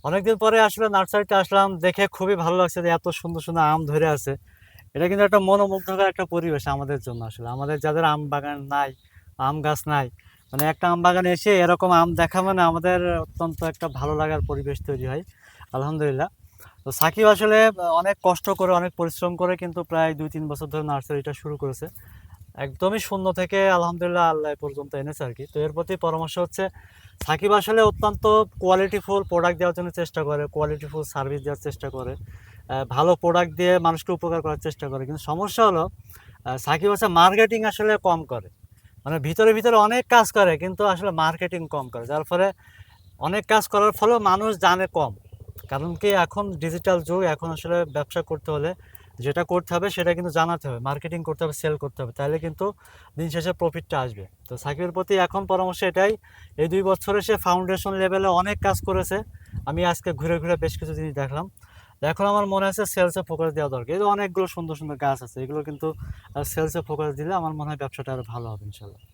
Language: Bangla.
অনেকদিন পরে আসলে নার্সারিতে আসলাম, দেখে খুবই ভালো লাগছে যে এত সুন্দর সুন্দর আম ধরে আছে। এটা কিন্তু একটা মনোমুগ্ধকর একটা পরিবেশ আমাদের জন্য। আসলে আমাদের যাদের আম বাগান নাই, আম গাছ নাই, মানে একটা আম বাগানে এসে এরকম আম দেখা মানে আমাদের অত্যন্ত একটা ভালো লাগার পরিবেশ তৈরি হয়। আলহামদুলিল্লাহ। তো সাকিব আসলে অনেক কষ্ট করে, অনেক পরিশ্রম করে কিন্তু প্রায় 2-3 বছর ধরে নার্সারিটা শুরু করেছে। একদমই শূন্য থেকে আলহামদুলিল্লাহ আল্লাহ এ পর্যন্ত এনেছে আর কি। তো এর প্রতি পরামর্শ হচ্ছে, সাকিব আসলে অত্যন্ত কোয়ালিটিফুল প্রোডাক্ট দেওয়ার জন্য চেষ্টা করে, কোয়ালিটিফুল সার্ভিস দেওয়ার চেষ্টা করে, ভালো প্রোডাক্ট দিয়ে মানুষকে উপকার করার চেষ্টা করে। কিন্তু সমস্যা হলো সাকিব হচ্ছে মার্কেটিং আসলে কম করে। মানে ভিতরে ভিতরে অনেক কাজ করে কিন্তু আসলে মার্কেটিং কম করে, যার ফলে অনেক কাজ করার ফলেও মানুষ জানে কম। কারণ কি, এখন ডিজিটাল যুগ, এখন আসলে ব্যবসা করতে হলে যেটা করতে হবে সেটা কিন্তু জানাতে হবে, মার্কেটিং করতে হবে, সেল করতে হবে, তাহলে কিন্তু দিন শেষে প্রফিটটা আসবে। তো সাকিবের প্রতি এখন পরামর্শ এটাই, এই 2 বছরে সে ফাউন্ডেশন লেভেলে অনেক কাজ করেছে। আমি আজকে ঘুরে ঘুরে বেশ কিছু জিনিস দেখলাম। তো এখন আমার মনে হচ্ছে সেলসে ফোকাস দেওয়া দরকার। এই যে অনেকগুলো সুন্দর সুন্দর গাছ আছে, এগুলো কিন্তু সেলসে ফোকাস দিলে আমার মনে হয় ব্যবসাটা আরও ভালো হবে ইনশাল্লাহ।